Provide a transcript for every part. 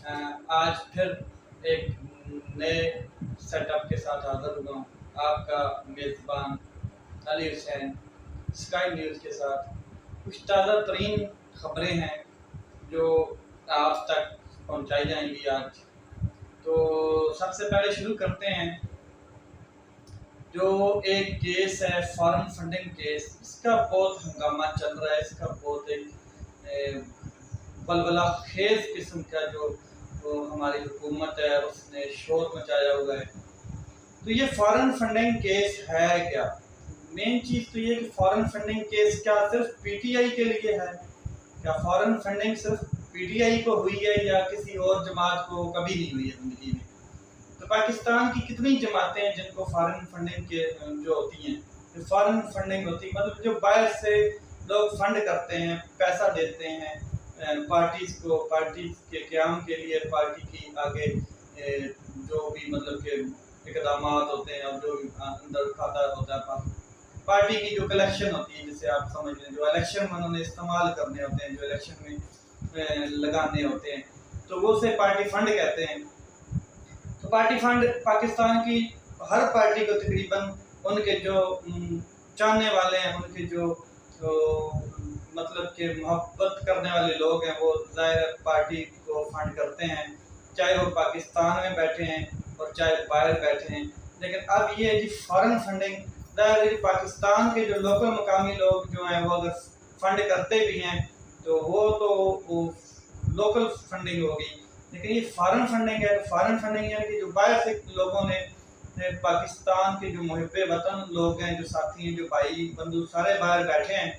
آج پھر ایک نئے سیٹ اپ کے ساتھ حاضر ہوا ہوں، آپ کا میزبان علی حسین اسکائی نیوز کے ساتھ۔ کچھ تازہ ترین خبریں ہیں جو آپ تک پہنچائی جائیں گی آج۔ تو سب سے پہلے شروع کرتے ہیں جو ایک کیس ہے فارن فنڈنگ کیس۔ اس کا بہت ہنگامہ چل رہا ہے، اس کا بہت ایک بلبلہ خیز قسم کا جو ہماری حکومت ہے اس نے شور مچایا ہوا ہے۔ تو یہ فارن فنڈنگ کیس ہے کیا؟ مین چیز تو یہ کہ فارن فنڈنگ کیس کیا صرف پی ٹی آئی کے لیے ہے؟ کیا فارن فنڈنگ صرف پی ٹی آئی کو ہوئی ہے یا کسی اور جماعت کو کبھی نہیں ہوئی ہے زندگی میں؟ تو پاکستان کی کتنی جماعتیں ہیں جن کو فارن فنڈنگ کے جو ہوتی ہیں، جو فارن فنڈنگ ہوتی ہے مطلب جو باہر سے لوگ فنڈ کرتے ہیں، پیسہ دیتے ہیں پارٹیز کو، پارٹیز کے قیام کے لیے، پارٹی کی آگے جو بھی مطلب کہ اقدامات ہوتے ہیں اور جو اندر کھاتا ہوتا ہے پارٹی کی جو کلیکشن ہوتی ہے، جسے آپ سمجھ لیں جو الیکشن میں انہوں نے استعمال کرنے ہوتے ہیں، جو الیکشن میں لگانے ہوتے ہیں، تو وہ سے پارٹی فنڈ کہتے ہیں۔ تو پارٹی فنڈ پاکستان کی ہر پارٹی کو تقریباً ان کے جو چاہنے والے ہیں، ان کے جو مطلب کہ محبت کرنے والے لوگ ہیں، وہ ظاہر پارٹی کو فنڈ کرتے ہیں، چاہے وہ پاکستان میں بیٹھے ہیں اور چاہے باہر بیٹھے ہیں۔ لیکن اب یہ ہے جی فارن فنڈنگ، ظاہر پاکستان کے جو لوکل مقامی لوگ جو ہیں وہ اگر فنڈ کرتے بھی ہیں تو وہ لوکل فنڈنگ ہوگی، لیکن یہ فارن فنڈنگ ہے۔ فارن فنڈنگ ہے کہ جو باہر سے لوگوں نے پاکستان کے جو محب وطن لوگ ہیں، جو ساتھی ہیں، جو بھائی بندو سارے باہر بیٹھے ہیں،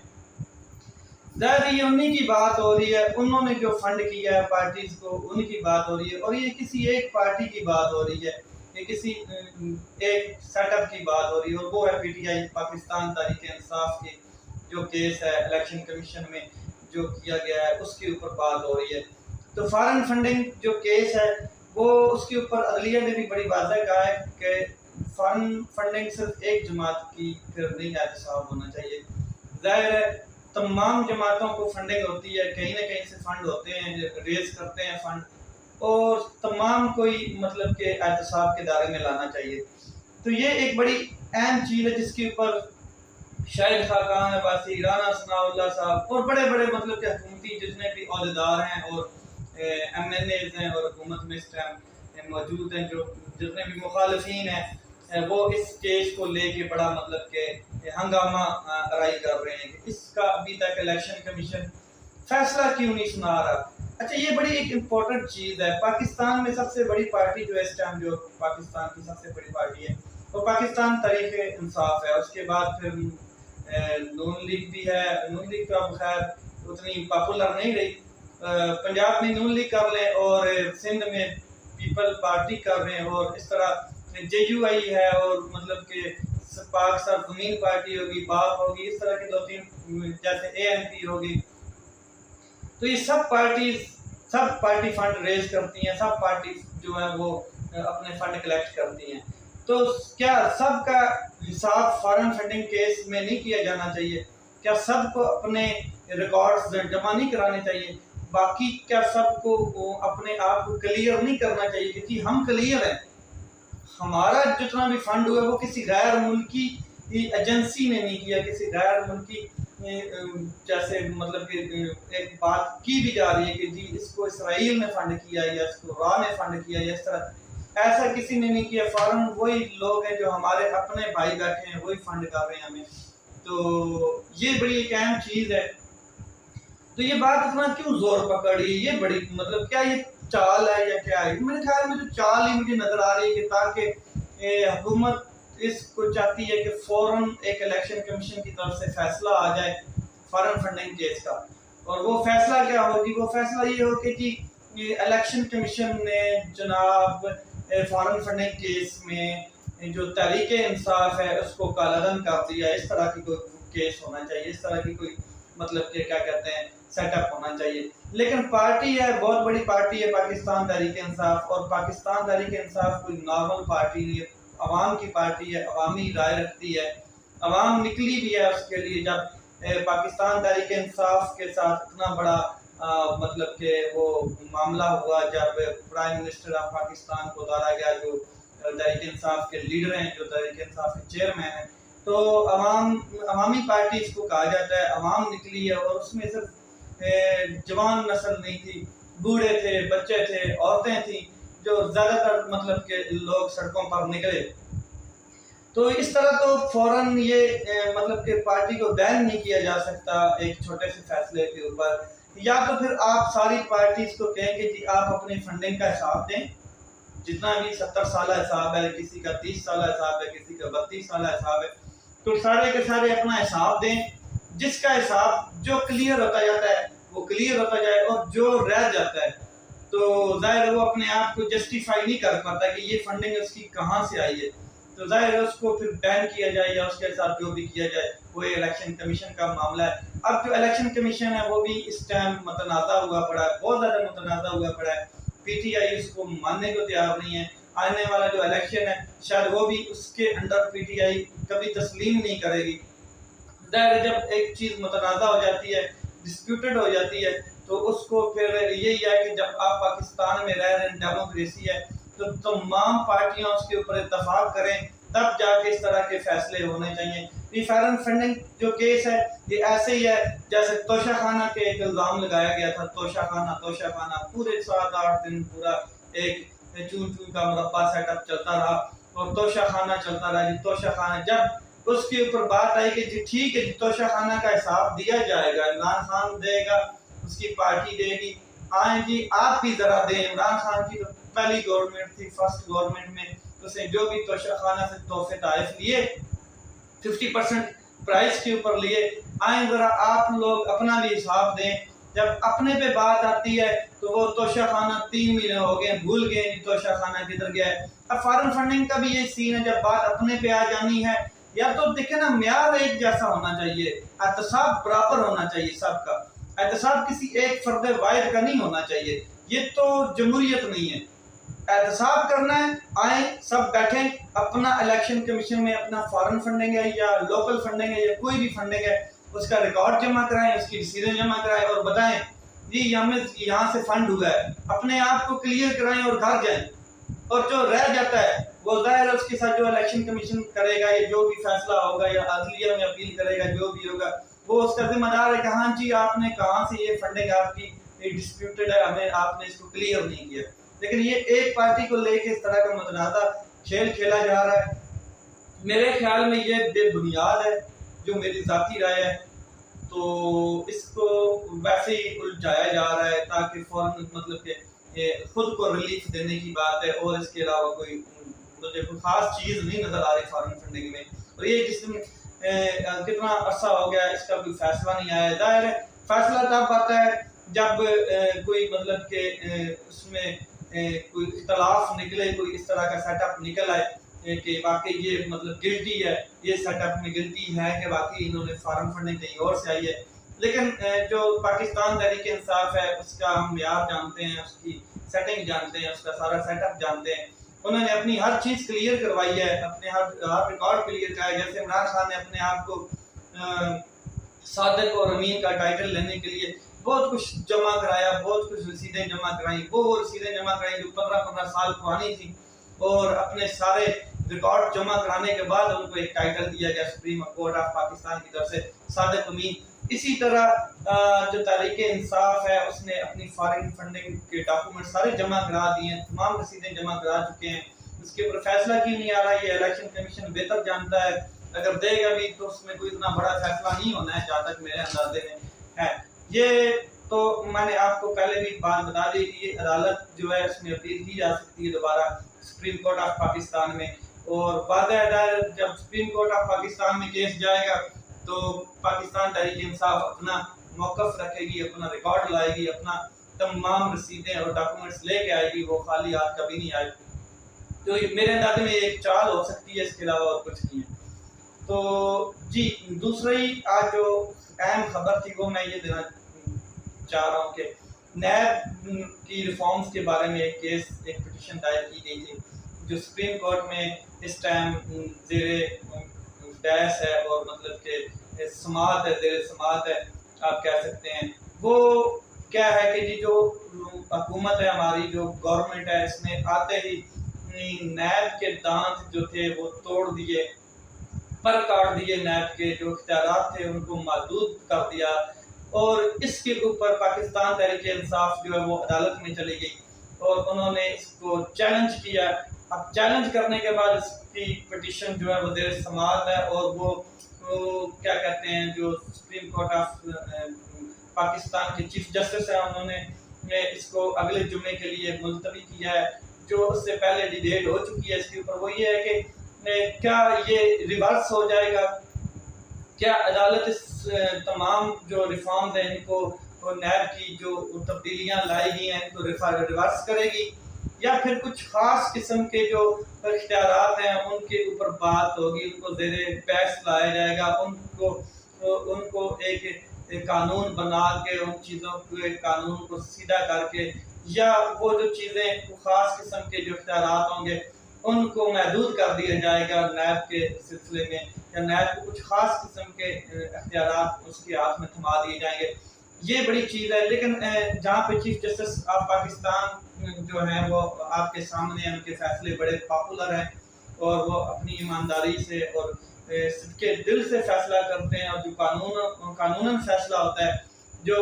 ظاہر یہ انہی کی بات ہو رہی ہے، انہوں نے جو فنڈ کیا ہے پارٹیز کو، ان کی بات ہو رہی ہے، اور یہ کسی ایک پارٹی کی بات ہو رہی ہے، یہ کسی ایک سیٹ اپ کی بات ہو رہی ہے، اور وہ ہے P T I Pakistan Tehreek Insaf کی جو کیس ہے الیکشن کمیشن میں جو کیا گیا ہے اس کے اوپر بات ہو رہی ہے۔ تو فارن فنڈنگ جو کیس ہے وہ اس کے اوپر عدلیہ نے بھی بڑی واضح کہا ہے کہ فارن فنڈنگ صرف ایک جماعت کی پھر نہیں احتساب ہونا چاہیے۔ ظاہر ہے تمام جماعتوں کو فنڈنگ ہوتی ہے، کہیں نہ کہیں سے فنڈ ہوتے ہیں، ریز کرتے ہیں فنڈ، اور تمام کوئی مطلب کہ احتساب کے دائرے میں لانا چاہیے۔ تو یہ ایک بڑی اہم چیز ہے جس کے اوپر شاہد خاقان عباسی، رانا ثناء اللہ صاحب اور بڑے بڑے مطلب کہ حکومتی جتنے بھی عہدیدار ہیں اور ایم این ایز ہیں اور حکومت میں اس ٹائم موجود ہیں، جو جتنے بھی مخالفین ہیں وہ اس کیس کو لے کے بڑا مطلب کہ ہنگامہ آرائی کر رہے ہیں کہ اس کا ابھی تک الیکشن کمیشن فیصلہ کیوں نہیں سنا رہا۔ اچھا یہ بڑی ایک امپورٹنٹ چیز ہے، پاکستان میں سب سے بڑی پارٹی جو اس ٹائم جو پاکستان کی سب سے بڑی پارٹی ہے وہ پاکستان تحریک انصاف ہے، اس کے بعد پھر نون لیگ بھی ہے۔ نون لیگ تو اب خیر اتنی پاپولر نہیں رہی، پنجاب میں نون لیگ کر لیں اور سندھ میں پیپل پارٹی کر رہے ہیں، اور اس طرح جے یو آئی ہے، اور مطلب کہ پاک سرزمین پارٹی ہوگی، باپ ہوگی، اس طرح کے دو تین جیسے اے این پی ہوگی۔ تو یہ سب پارٹی فنڈ ریز کرتی ہیں، سب پارٹی جو ہے وہ اپنے فنڈ کلیکٹ کرتی ہیں۔ تو کیا سب کا حساب فارن فنڈنگ کیس میں نہیں کیا جانا چاہیے؟ کیا سب کو اپنے ریکارڈز جمع نہیں کرانے چاہیے؟ باقی کیا سب کو اپنے آپ کو کلیئر نہیں کرنا چاہیے کہ جی ہم کلیئر ہیں، ہمارا جتنا بھی فنڈ ہوا ہے وہ کسی غیر ملکی ایجنسی نے نہیں کیا، کسی غیر ملکی جیسے مطلب کہ ایک بات کی بھی جا رہی ہے کہ جی اس کو اسرائیل نے فنڈ کیا یا اس کو را نے فنڈ کیا یا اس طرح، ایسا کسی نے نہیں کیا۔ فارن وہی لوگ ہیں جو ہمارے اپنے بھائی بیٹھے ہیں، وہی فنڈ کر رہے ہیں ہمیں۔ تو یہ بڑی ایک اہم چیز ہے۔ تو یہ بات اتنا کیوں زور پکڑی؟ یہ بڑی مطلب کیا یہ چال ہے یا کیا ہے؟ میرے خیال میں جو چال ہی مجھے نظر آ رہی ہے کہ تاکہ حکومت اس کو چاہتی ہے کہ فوراً ایک الیکشن کمیشن کی طرف سے فیصلہ آ جائے فارن فنڈنگ کیس کا، اور وہ فیصلہ کیا ہوگی؟ وہ فیصلہ یہ ہو کہ جی الیکشن کمیشن نے جناب فارن فنڈنگ کیس میں جو تحریک انصاف ہے اس کو کالعدم کر دیا، اس طرح کی کوئی کیس ہونا چاہیے، اس طرح کی کوئی مطلب کہ کیا کہتے ہیں سیٹ اپ ہونا چاہیے۔ لیکن پارٹی ہے، بہت بڑی پارٹی ہے پاکستان تحریک انصاف، اور پاکستان تحریک انصاف کوئی نارمل پارٹی نہیں ہے، عوام کی پارٹی ہے، عوامی رائے رکھتی ہے، عوام نکلی بھی ہے اس کے لیے۔ جب پاکستان تحریک انصاف کے ساتھ اتنا بڑا مطلب کہ وہ معاملہ ہوا جب پرائم منسٹر آف پاکستان کو اتارا گیا، جو تحریک انصاف کے لیڈر ہیں، جو تحریک انصاف کے چیئرمین ہیں، تو عوامی پارٹی اس کو کہا جاتا ہے، عوام نکلی ہے، اور اس میں صرف جوان نسل نہیں تھی، بوڑھے تھے، بچے تھے، عورتیں تھیں، جو زیادہ تر مطلب کہ لوگ سڑکوں پر نکلے۔ تو اس طرح تو فوراً یہ مطلب کہ پارٹی کو بین نہیں کیا جا سکتا ایک چھوٹے سے فیصلے کے اوپر، یا تو پھر آپ ساری پارٹیز کو کہیں کہ جی آپ اپنی فنڈنگ کا حساب دیں، جتنا بھی 70 سالہ حساب ہے، کسی کا 30 سالہ حساب ہے، کسی کا 32 سالہ حساب ہے، تو سارے کے سارے اپنا حساب دیں، جس کا حساب جو کلیئر ہوتا جاتا ہے وہ کلیئر ہوتا جائے، اور جو رہ جاتا ہے تو ظاہر وہ اپنے آپ کو جسٹیفائی نہیں کر پاتا کہ یہ فنڈنگ اس کی کہاں سے آئی ہے، تو ظاہر ہے اس کو پھر بین کیا جائے یا اس کے ساتھ جو بھی کیا جائے وہ الیکشن کمیشن کا معاملہ ہے۔ اب جو الیکشن کمیشن ہے وہ بھی اس ٹائم متنازع ہوا پڑا ہے، بہت زیادہ متنازع ہوا پڑا ہے، پی ٹی آئی اس کو ماننے کو تیار نہیں ہے، آنے والا جو الیکشن ہے شاید وہ بھی اس کے انڈر پی ٹی آئی کبھی تسلیم نہیں کرے گی۔ ظاہر ہے جب ایک چیز متنازع ہو جاتی ہے، ڈسپیوٹڈ ہو جاتی ہے، تو اس کو پھر یہی ہے کہ جب آپ پاکستان میں رہ رہے ہیں، ڈیموکریسی ہے، تو تمام پارٹیاں اس کے اوپر اتفاق کریں، تب جا کے اس طرح کے فیصلے ہونے چاہیے۔ یہ فیرن فنڈنگ جو کیس ہے یہ ایسے ہی ہے جیسے توشہ خانہ کے ایک الزام لگایا گیا تھا، توشہ خانہ پورے 7-8 دن پورا ایک چون کا مربع سیٹ اپ چلتا رہا، اور توشہ خانہ چلتا رہا جی توشہ خانہ۔ جب اس کے اوپر بات آئی کہ جی ٹھیک ہے جی توشہ خانہ کا حساب دیا جائے گا، عمران خان دے گا، اس کی پارٹی دے گی، آئیں جی آپ بھی ذرا دیں۔ عمران خان کی تو پہلی گورنمنٹ تھی، فرسٹ گورنمنٹ میں اس نے جو بھی توشہ خانہ سے تحفے تحائف لیے 50% پرائز کے اوپر لیے، آئیں ذرا آپ لوگ اپنا بھی حساب دیں۔ جب اپنے پہ بات آتی ہے تو وہ توشہ خانہ 3 مہینے ہو گئے بھول گئے توشہ خانہ کدھر گیا ہے۔ اب فارن فنڈنگ کا بھی یہ سین ہے، جب بات اپنے پہ آ جانی ہے، یا تو دیکھیں نا معیار ایک جیسا ہونا چاہیے، احتساب برابر ہونا چاہیے سب کا، احتساب کسی ایک فرد واحد کا نہیں ہونا چاہیے، یہ تو جمہوریت نہیں ہے۔ احتساب کرنا ہے، آئیں سب بیٹھیں، اپنا الیکشن کمیشن میں اپنا فارن فنڈنگ ہے یا لوکل فنڈنگ ہے یا کوئی بھی فنڈنگ ہے اس کا ریکارڈ جمع کرائیں، اس کی رسیدیں جمع کرائیں، اور بتائیں جی یہاں سے فنڈ ہوا ہے، اپنے آپ کو کلیئر کرائیں اور گھر جائیں۔ اور جو رہ جاتا ہے وہ ظاہر ہے اس کے ساتھ جو الیکشن کمیشن کرے گا یا جو بھی فیصلہ ہوگا یا عدلیہ میں اپیل کرے گا، جو بھی ہوگا وہ اس کا ذمہ دار ہے کہ ہاں جی آپ نے کہاں سے یہ فنڈنگ آپ کی ڈسپیوٹڈ ہے، ہمیں آپ نے اس کو کلیئر نہیں کیا۔ لیکن یہ ایک پارٹی کو لے کے اس طرح کا متنازع کھیل کھیلا جا رہا ہے، میرے خیال میں یہ بے بنیاد ہے، جو میری ذاتی رائے ہے، تو اس کو ویسے ہی الجھایا جا رہا ہے تاکہ فوراً مطلب کہ خود کو ریلیف دینے کی بات ہے، اور اس کے علاوہ کوئی مجھے کوئی خاص چیز نہیں نظر آ رہی فارن فنڈنگ میں۔ اور یہ جس میں کتنا عرصہ ہو گیا اس کا کوئی فیصلہ نہیں آیا ہے، ظاہر ہے فیصلہ تب آتا ہے جب کوئی مطلب کہ اس میں کوئی اختلاف نکلے، کوئی اس طرح کا سیٹ اپ نکل آئے کہ واقعی یہ مطلب گلٹی ہے، یہ سیٹ اپ میں گلٹی ہے کہ واقعی انہوں نے فارن فنڈنگ کہیں اور سے آئی ہے۔ لیکن جو پاکستان تحریک انصاف ہے اس کا ہم معیار جانتے ہیں، اس کی سیٹنگ جانتے ہیں، اس کا سارا سیٹ اپ جانتے ہیں، انہوں نے اپنی ہر چیز کلیئر کروائی ہے، اپنے ہر ریکارڈ کلیئر کیا ہے۔ جیسے عمران خان نے اپنے آپ کو صادق اور امین کا ٹائٹل لینے کے لیے بہت کچھ جمع کرایا، بہت کچھ رسیدیں جمع کرائیں، وہ رسیدیں جمع کرائی جو 15 سال پرانی تھی، اور اپنے سارے ریکارڈ جمع کرانے کے بعد ان کو ایک ٹائٹل دیا گیا سپریم کورٹ آف پاکستان کی طرف سے، صادق امین۔ اسی طرح جو تحریک انصاف ہے اس نے اپنی فارن فنڈنگ کے ڈاکومنٹ سارے جمع کرا دیے ہیں، تمام رسیدیں جمع کرا چکے ہیں، اس کے اوپر فیصلہ کیوں نہیں آ رہا یہ الیکشن کمیشن بہتر جانتا ہے، اگر دے گا بھی تو اس میں کوئی اتنا بڑا فیصلہ نہیں ہونا ہے جہاں تک میرے اندازے میں ہے۔ یہ تو میں نے آپ کو پہلے بھی بات بتا دی کہ یہ عدالت جو ہے اس میں اپیل کی جا سکتی ہے دوبارہ سپریم کورٹ آف پاکستان میں، اور واضح ہے جب سپریم کورٹ آف پاکستان میں کیس جائے گا تو پاکستان تحریک انصاف اپنا موقف رکھے گی، اپنا ریکارڈ لائے گی، اپنا تمام رسیدیں اور ڈاکومنٹس لے کے آئے گی، وہ خالی ہاتھ کبھی نہیں آئے گی۔ تو میرے اندازے میں ایک چال ہو سکتی ہے، اس کے علاوہ اور کچھ نہیں ہے۔ تو جی دوسری آج جو اہم خبر تھی وہ میں یہ دینا چاہ رہا ہوں کہ نیب کی ریفارمز کے بارے میں ایک پٹیشن دائر کی گئی تھی جو سپریم کورٹ میں اس ٹائم زیر بحث ہے، اور مطلب کہ سماعت ہے، زیر سماعت ہے آپ کہہ سکتے ہیں۔ وہ کیا ہے کہ جی جو حکومت ہے ہماری، جو گورنمنٹ ہے، اس نے آتے ہی نیب کے دانت جو تھے وہ توڑ دیے، پر کاٹ دیے، نیب کے جو اختیارات تھے ان کو محدود کر دیا، اور اس کے اوپر پاکستان تحریک انصاف جو ہے وہ عدالت میں چلی گئی اور انہوں نے اس کو چیلنج کیا۔ اب چیلنج کرنے کے بعد اس کی پٹیشن جو ہے وزیر سماعت ہے، اور وہ کیا کہتے ہیں جو سپریم کورٹ آف پاکستان کے چیف جسٹس ہیں، انہوں نے اس کو اگلے جمعے کے لیے ملتوی کیا ہے۔ جو اس سے پہلے ڈیبیٹ ہو چکی ہے اس کے اوپر، وہ یہ ہے کہ کیا یہ ریورس ہو جائے گا، کیا عدالت اس تمام جو ریفارمز ہیں ان کو نیب کی جو تبدیلیاں لائی گئی ہیں ان کو ریورس کرے گی، یا پھر کچھ خاص قسم کے جو اختیارات ہیں ان کے اوپر بات ہوگی، ان کو زیر بحث لایا جائے گا، ان کو ایک قانون بنا کے ان چیزوں کے قانون کو سیدھا کر کے، یا وہ جو چیزیں خاص قسم کے جو اختیارات ہوں گے ان کو محدود کر دیا جائے گا نیب کے سلسلے میں، یا نیب کو کچھ خاص قسم کے اختیارات اس کے ہاتھ میں تھما دیے جائیں گے۔ یہ بڑی چیز ہے، لیکن جہاں پہ چیف جسٹس آف پاکستان جو ہیں وہ آپ کے سامنے ہیں، ان کے فیصلے بڑے پاپولر ہیں اور وہ اپنی ایمانداری سے اور صدقے دل سے فیصلہ کرتے ہیں، اور جو قانوناً فیصلہ ہوتا ہے، جو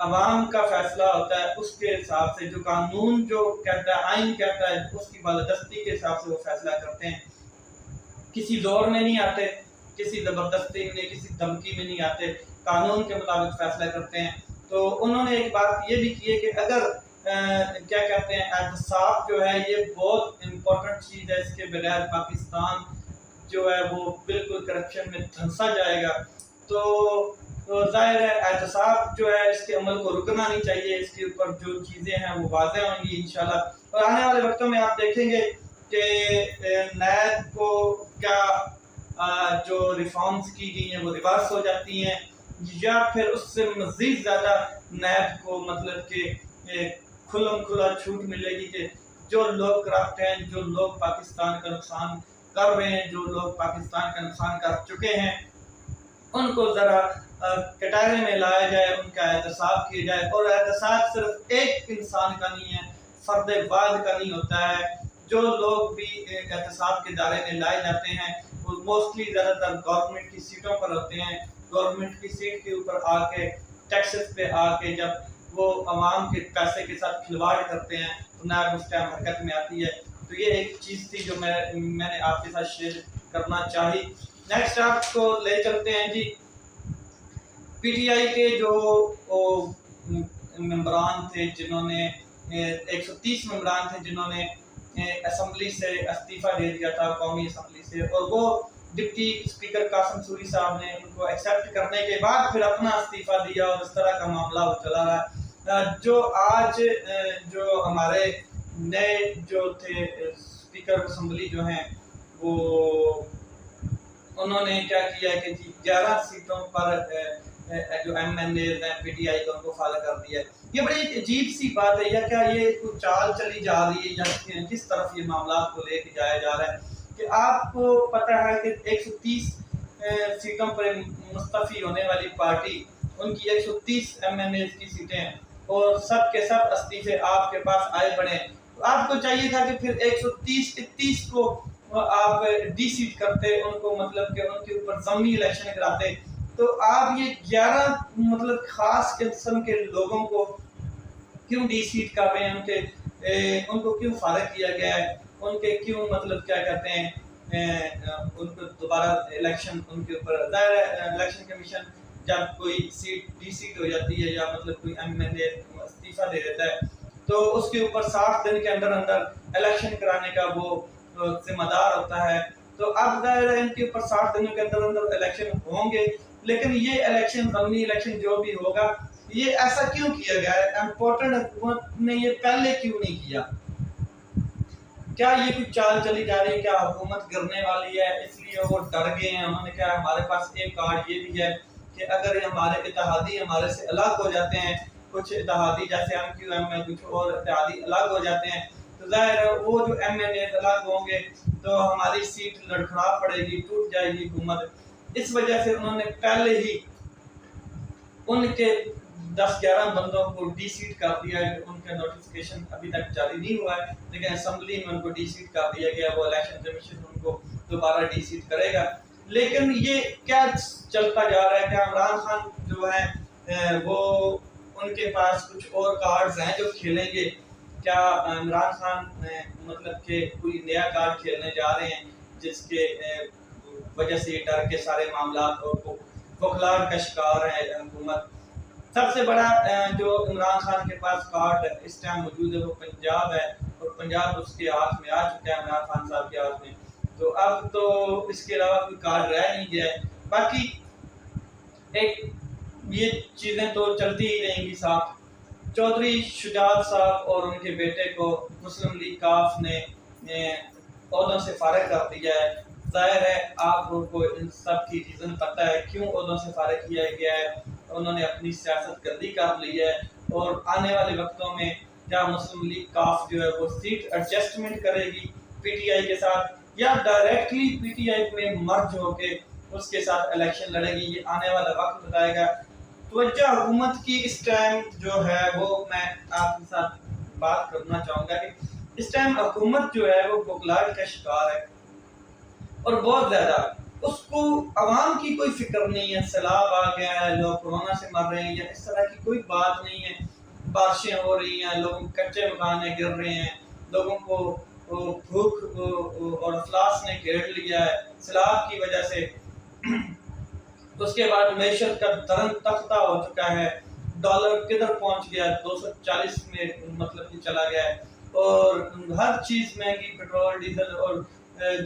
عوام کا فیصلہ ہوتا ہے اس کے حساب سے، جو قانون جو کہتا ہے، آئین کہتا ہے، اس کی بالادستی کے حساب سے وہ فیصلہ کرتے ہیں، کسی زور میں نہیں آتے، کسی زبردستی میں نہیں، کسی دھمکی میں نہیں آتے، قانون کے مطابق فیصلہ کرتے ہیں۔ تو انہوں نے ایک بات یہ بھی کی ہے کہ اگر کیا کہتے ہیں احتساب جو ہے یہ بہت امپورٹنٹ چیز ہے، اس کے بغیر پاکستان جو ہے وہ بالکل کرپشن میں دھنسا جائے گا۔ تو ظاہر ہے احتساب جو ہے اس کے عمل کو رکنا نہیں چاہیے، اس کے اوپر جو چیزیں ہیں وہ واضح ہوں گی انشاءاللہ، اور آنے والے وقتوں میں آپ دیکھیں گے کہ نیب کو کیا جو ریفارمز کی گئی ہیں وہ ریورس ہو جاتی ہیں، یا پھر اس سے مزید زیادہ نیب کو مطلب کہ کھلم کھلا چھوٹ ملے گی کہ جو لوگ کرپٹ ہیں، جو لوگ پاکستان کا نقصان کر رہے ہیں، جو لوگ پاکستان کا نقصان کر چکے ہیں، ان کو ذرا کٹارے میں لایا جائے، ان کا احتساب کیا جائے۔ اور احتساب صرف ایک انسان کا نہیں ہے، فرد واحد کا نہیں ہوتا ہے۔ جو لوگ بھی احتساب کے دائرے میں لائے جاتے ہیں وہ موسٹلی زیادہ تر گورنمنٹ کی سیٹوں پر ہوتے ہیں، گورنمنٹ کی سیٹ کے اوپر آ کے، ٹیکسز پہ آ کے جب وہ عوام کے پیسے کے ساتھ کھلواڑ کرتے ہیں تو نیب اس ٹائم حرکت میں آتی ہے۔ تو یہ ایک چیز تھی جو میں نے آپ کے ساتھ شیئر کرنا چاہی۔ نیکسٹ آپ کو لے چلتے ہیں جی پی ٹی آئی کے جو ممبران تھے جنہوں نے 130 ممبران تھے جنہوں نے اسمبلی سے استعفیٰ دے دیا تھا، قومی اسمبلی سے، اور وہ ڈپٹی اسپیکر قاسم سوری صاحب نے ان کو ایکسیپٹ کرنے کے بعد پھر اپنا استعفیٰ دیا، اور اس طرح کا معاملہ وہ چلا رہا ہے۔ جو آج جو ہمارے نئے جو تھے اسپیکر اسمبلی جو ہیں وہ انہوں نے کیا کیا کہ 11 سیٹوں پر جو ایم این اے ہیں پی ٹی آئی کا ان کو فالو کر دیا ہے۔ یہ بڑی عجیب سی بات ہے، یا کیا یہ کوئی چال چلی جا رہی ہے، یا کس طرف یہ معاملات کو لے کے جایا جا رہا ہے کہ آپ کو پتہ ہے کہ 130 سیٹوں پر مستعفی ہونے والی پارٹی، ان کی 130 ایم این اے کی سیٹیں ہیں، اور سب کے سب استعفے آپ کے پاس آئے بڑے، تو آپ کو چاہیے تھا کہ پھر 130 کو آپ ڈی سیٹ کرتے، ان کو مطلب کہ ان کے اوپر ضمنی الیکشن کراتے۔ تو آپ یہ 11 مطلب خاص قسم کے لوگوں کو کیوں ڈی سیٹ کر رہے ہیں، ان کو کیوں فارغ کیا گیا ہے، ان کے کیوں مطلب کیا کہتے ہیں ان کو دوبارہ الیکشن ان کے اوپر، ظاہر ہے الیکشن کمیشن جب کوئی سیٹ ڈی سیٹ ہو جاتی ہے یا مطلب کوئی ایم این اے استعفیٰ دے دیتا ہے تو اس کے اوپر 60 دن کے اندر الیکشن کرانے کا وہ ذمہ دار ہوتا ہے۔ تو اب ظاہر ہے ان کے اوپر 60 دنوں کے اندر الیکشن ہوں گے، لیکن یہ الیکشن ضمنی الیکشن جو بھی ہوگا یہ ایسا کیوں کیا گیا ہے؟ امپورٹنٹ حکومت نے یہ پہلے کیوں نہیں کیا؟ کیا یہ کوئی چال چلی جا رہی ہے، کیا حکومت گرنے والی ہے اس لیے وہ ڈر گئے ہیں؟ انہوں نے کہا ہمارے پاس ایک کارڈ یہ بھی ہے کہ اگر یہ ہمارے اتحادی ہمارے سے الگ ہو جاتے ہیں، کچھ اتحادی جیسے ایم کیو ایم میں کچھ اور اتحادی الگ ہو جاتے ہیں، تو ظاہر ہے وہ جو ایم این اے الگ ہوں گے تو ہماری سیٹ لڑکھڑا پڑے گی، ٹوٹ جائے گی حکومت۔ اس وجہ سے انہوں نے پہلے ہی ان کے 10-11 بندوں کو ڈی سیٹ کر دیا ہے. ان کا نوٹیفکیشن ابھی تک جاری نہیں ہوا ہے لیکن اسمبلی میں ان کو ڈی سیٹ کر دیا گیا. وہ الیکشن کمیشن ان کو دوبارہ ڈی سیٹ کرے گا. لیکن یہ کیا چلتا جا رہا ہے کہ عمران خان جو ہے وہ ان کے پاس کچھ اور کارڈز ہیں جو کھیلیں گے. کیا عمران خان مطلب کہ کوئی نیا کارڈ کھیلنے جا رہے ہیں جس کے وجہ سے یہ ڈر کے سارے معاملات کو بخلاہٹ کا شکار ہے حکومت. سب سے بڑا جو عمران خان کے پاس کارڈ اس ٹائم موجود ہے وہ پنجاب ہے اور پنجاب اس کے ہاتھ میں آ چکا ہے عمران خان صاحب کے ہاتھ میں. تو اب تو اس کے علاوہ کوئی کارڈ رہ نہیں گیا ہے. باقی ایک یہ چیزیں تو چلتی ہی رہیں گی ساتھ. چودھری شجاعت صاحب اور ان کے بیٹے کو مسلم لیگ کاف نے عہدوں سے فارغ کر دیا ہے. ظاہر ہے آپ لوگوں کو ان سب کی ریزن پتہ ہے کیوں عہدوں سے فارغ کیا گیا ہے. انہوں نے اپنی سیاست گندی کر لی ہے اور آنے والے وقتوں میں کیا مسلم لیگ کاف جو ہے وہ سیٹ ایڈجسٹمنٹ کرے گی پی ٹی آئی کے ساتھ یا ڈائریکٹلی پی ٹی آئی میں مرج ہو کے اس کے ساتھ الیکشن لڑے گی. یہ آنے والا وقت بتائے گا. توجہ حکومت کی اس ٹائم جو ہے وہ میں آپ کے ساتھ بات کرنا چاہوں گا کہ اس ٹائم حکومت جو ہے وہ بخلاہٹ کا شکار ہے اور بہت زیادہ. اس کو عوام کی کوئی فکر نہیں ہے. سیلاب آ گیا ہے, لوگ کورونا سے مر رہے ہیں یا اس طرح کی کوئی بات نہیں ہے. بارشیں ہو رہی ہیں, لوگوں کے کچے مکان گر رہے ہیں, لوگوں کو بھوک اور افلاس نے گھیر لیا ہے سیلاب کی وجہ سے. اس کے بعد معیشت کا درن تختہ ہو چکا ہے. ڈالر کدھر پہنچ گیا, 240 میں مطلب کہ چلا گیا ہے اور ہر چیز مہنگی, پیٹرول ڈیزل اور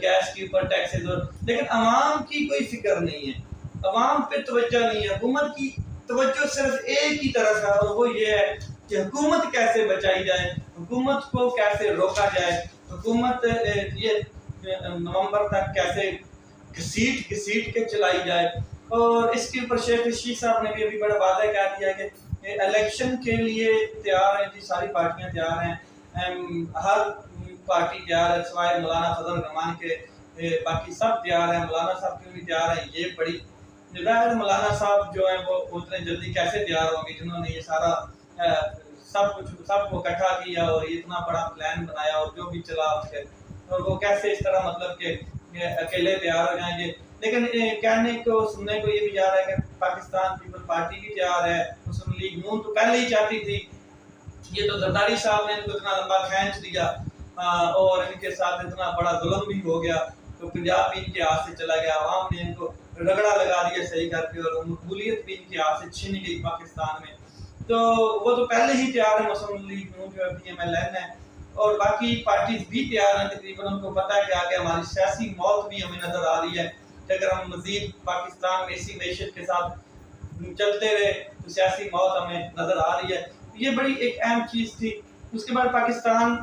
گیس کے اوپر ٹیکسز. اور لیکن عوام کی کوئی فکر نہیں ہے, عوام پہ توجہ نہیں ہے. حکومت کی توجہ صرف ایک ہی طرف ہے اور وہ یہ ہے کہ حکومت کیسے بچائی جائے, حکومت کو کیسے روکا جائے, حکومت یہ نومبر تک کیسے گھسیٹ کے چلائی جائے. اور اس کے اوپر شیخ رشید صاحب نے بھی ابھی بڑا واضح کہہ دیا کہ الیکشن کے لیے تیار ہیں جی, ساری پارٹیاں تیار ہیں, ہر پارٹی تیار ہے سوائے مولانا فضل الرحمان کے, باقی سب تیار ہیں. مولانا صاحب کیوں نہیں تیار ہیں, یہ بڑی ظاہر. مولانا صاحب جو ہیں وہ اتنے جلدی کیسے تیار ہوں گے جنہوں نے یہ سارا سب کو اکٹھا کیا اور اتنا بڑا پلان بنایا اور جو بھی چلا اس کے, اور وہ کیسے اس طرح مطلب کہ اکیلے تیار ہو جائیں گے. لیکن کہنے کو سننے کو یہ بھی جا رہا ہے کہ پاکستان پیپل پارٹی بھی تیار ہے, مسلم لیگ نون تو پہلے ہی چاہتی تھی. یہ تو زرداری صاحب نے ان کو اتنا لمبا کھینچ دیا اور ان کے ساتھ اتنا بڑا ظلم بھی ہو گیا تو پنجاب بھی ان کے ہاتھ سے چلا گیا. عوام نے ان کو رگڑا لگا دیا صحیح کر کے اور مقبولیت بھی ان کے ہاتھ سے چھن گئی پاکستان میں. تو وہ تو پہلے ہی تیار ہے, مسلم لیگ نون جو ہے پی ایم ایل این ہے اور باقی پارٹیز بھی تیار ہیں تقریباً. ان کو پتہ ہے کہ آگے ہماری سیاسی موت بھی ہمیں نظر آ رہی ہے کہ اگر ہم مزید پاکستان میں اسی معیشت کے ساتھ چلتے رہے تو سیاسی موت ہمیں نظر آ رہی ہے. یہ بڑی ایک اہم چیز تھی. اس کے بعد پاکستان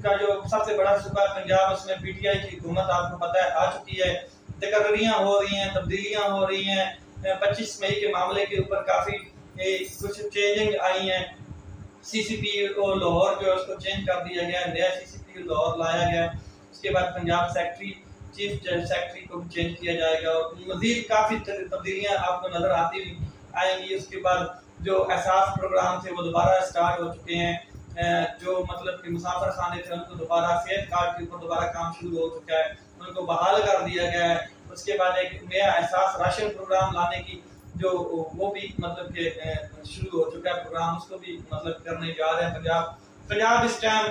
کا جو سب سے بڑا صوبہ پنجاب, اس میں پی ٹی آئی کی حکومت آپ کو پتہ ہے آ چکی ہے. تقرریاں ہو رہی ہیں, تبدیلیاں ہو رہی ہیں. 25 مئی کے معاملے کے اوپر کافی کچھ چینجنگ آئی ہیں. سی سی پی او لاہور جو ہے اس کو چینج کر دیا گیا, نیا سی سی پی او لاہور لایا گیا. اس کے بعد پنجاب سیکٹری, چیف سیکٹری کو بھی چینج کیا جائے گا اور مزید کافی تبدیلیاں آپ کو نظر آتی آئیں گی. اس کے بعد جو احساس پروگرام تھے وہ دوبارہ اسٹارٹ ہو چکے ہیں. جو مطلب کہ مسافر خانے تھے ان کو دوبارہ صحت کارڈ کے اوپر دوبارہ کام شروع ہو چکا ہے, ان کو بحال کر دیا گیا ہے. اس کے بعد ایک نیا احساس راشن پروگرام لانے کی جو وہ بھی مطلب کہ شروع ہو چکا ہے پروگرام, اس کو بھی مطلب کرنے جا رہے ہیں. پنجاب اس ٹائم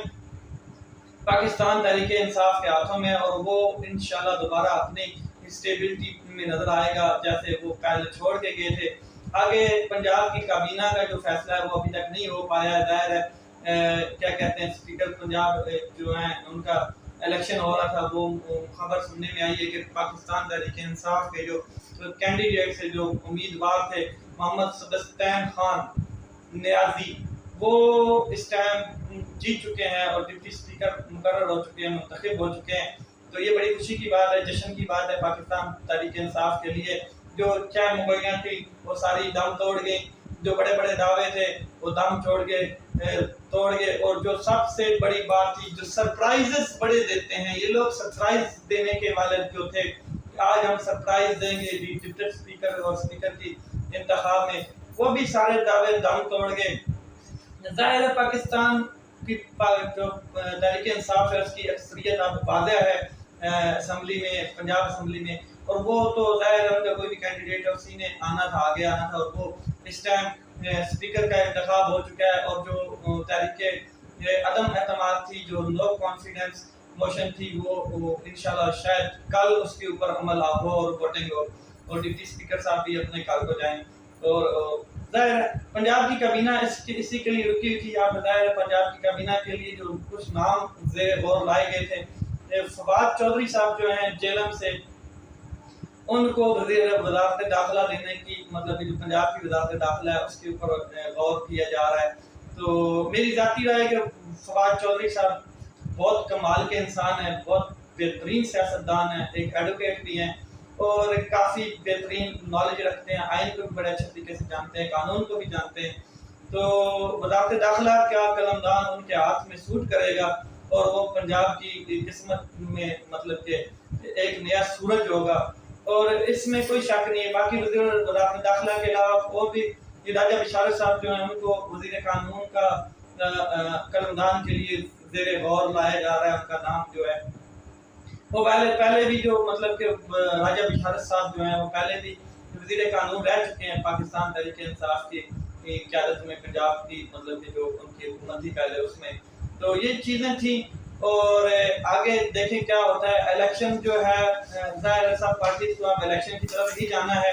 پاکستان تحریک انصاف کے ہاتھوں میں اور وہ انشاءاللہ دوبارہ اپنی اسٹیبلٹی میں نظر آئے گا جیسے وہ پہلے چھوڑ کے گئے تھے. آگے پنجاب کی کابینہ کا جو فیصلہ ہے وہ ابھی تک نہیں ہو پایا ہے. ظاہر ہے کیا کہتے ہیں اسپیکر پنجاب جو ہیں ان کا الیکشن ہو رہا تھا, وہ خبر سننے میں آئی ہے کہ پاکستان تحریک انصاف کے جو کینڈیڈیٹ سے جو امیدوار تھے محمد سبستین خان نیازی, وہ اس ٹائم جیت چکے ہیں اور ڈپٹی اسپیکر مقرر ہو چکے ہیں, منتخب ہو چکے ہیں. تو یہ بڑی خوشی کی بات ہے, جشن کی بات ہے پاکستان تحریک انصاف کے لیے. جو کیا مغلیاں تھی وہ ساری دم توڑ گئی, جو بڑے بڑے دعوے تھے وہ دم توڑ گئے اور جو سب سے بڑی بات تھی جو سرپرائزز بڑے دیتے ہیں یہ لوگ, سرپرائز دینے کے والے جو تھے آج ہم سرپرائز دیں گے ڈپٹی اسپیکر اور اسپیکر کی انتخاب میں. وہ بھی سارے دعوے دم توڑ گئے. ظاہر ہے پاکستان کی جو تحریک انصاف ہے اس کی اکثریت اب واضح ہے اسمبلی میں، پنجاب اسمبلی میں، اور وہ تو ظاہر ہے ان کا کوئی بھی کینڈیڈیٹ ہے اسی نے آنا تھا، آگے آنا تھا، اور وہ اس ٹائم اسپیکر کا انتخاب ہو چکا ہے. اور جو تحریک عدم اعتماد تھی، جو نو کانفیڈنس موشن تھی، وہ انشاءاللہ شاید کل اس کے اوپر عمل ہو اور ووٹنگ ہو، اور ڈپٹی اسپیکر صاحب بھی اپنے کال کو جائیں. اور ظاہر ہے پنجاب کی کابینہ اسی کے لیے رکی ہوئی تھی. آپ ظاہر ہے پنجاب کی کابینہ کے لیے جو کچھ نام زیر غور لائے گئے تھے، فواد چودھری صاحب جو ہیں جیلم سے، ان کو وزارت داخلہ دینے کی، مطلب جو پنجاب کی وزارت داخلہ ہے اس کے اوپر غور کیا جا رہا ہے. تو میری ذاتی رائے ہے کہ فواد چودھری صاحب بہت کمال کے انسان ہیں، بہت بہترین سیاستدان ہیں، ایک ایڈوکیٹ بھی ہیں، اور کافی بہترین نالج رکھتے ہیں، آئین کو بھی بڑے اچھے طریقے سے جانتے ہیں، قانون کو بھی جانتے ہیں. تو وزارت داخلہ کا قلمدان ان کے ہاتھ میں سوٹ کرے گا، اور وہ پنجاب کی قسمت میں مطلب کہ ایک نیا سورج ہوگا، اور اس میں کوئی شک نہیں ہے. باقی وزارت داخلہ کے علاوہ اور بھی راجہ بشارت صاحب جو ہیں ان کو وزیر قانون کا قلمدان کے لیے زیر غور لایا جا رہا ہے. ان کا نام جو ہے وہ پہلے بھی جو مطلب کہ راجہ بشارت صاحب جو ہیں وہ پہلے بھی وزیر قانون رہ چکے ہیں پاکستان تحریک انصاف کی قیادت میں، پنجاب کی مطلب کہ جو ان کی حکومت تھی پہلے اس میں. تو یہ چیزیں تھیں، اور آگے دیکھیں کیا ہوتا ہے. الیکشن جو ہے ظاہر سب پارٹیز کو اب الیکشن کی طرف ہی جانا ہے.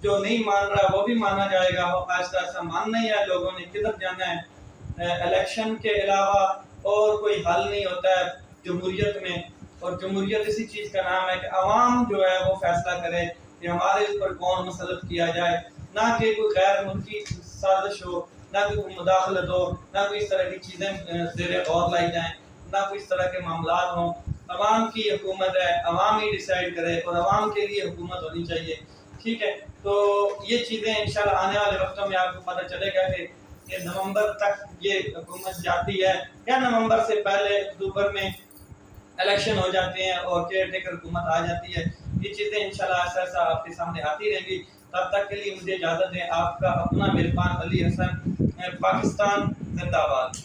جو نہیں مان رہا وہ بھی مانا جائے گا، وہ آہستہ آہستہ ماننا ہی ہے لوگوں نے کدھر جانا ہے. الیکشن کے علاوہ اور کوئی حل نہیں ہوتا ہے جمہوریت میں، اور جمہوریت اسی چیز کا نام ہے کہ عوام جو ہے وہ فیصلہ کرے کہ ہمارے اوپر کون مسلط کیا جائے، نہ کہ کوئی غیر ملکی سازش ہو، نہ کوئی مداخلت ہو، نہ کوئی اس طرح کی چیزیں زیر غور لائی جائیں، نہ کوئی اس طرح کے معاملات ہوں. عوام کی حکومت ہے، عوام ہی ڈیسائیڈ کرے، اور عوام کے لیے حکومت ہونی چاہیے. ٹھیک ہے، تو یہ چیزیں انشاءاللہ آنے والے وقتوں میں آپ کو پتہ چلے گا کہ نومبر تک یہ حکومت جاتی ہے، یا نومبر سے پہلے اکتوبر میں الیکشن ہو جاتے ہیں اور کیئر ٹیکر حکومت آ جاتی ہے. یہ چیزیں انشاءاللہ ایسا ایسا آپ کے سامنے آتی رہیں گی. تب تک کے لیے مجھے اجازت دیں. آپ کا اپنا میزبان علی حسن. پاکستان زندہ باد.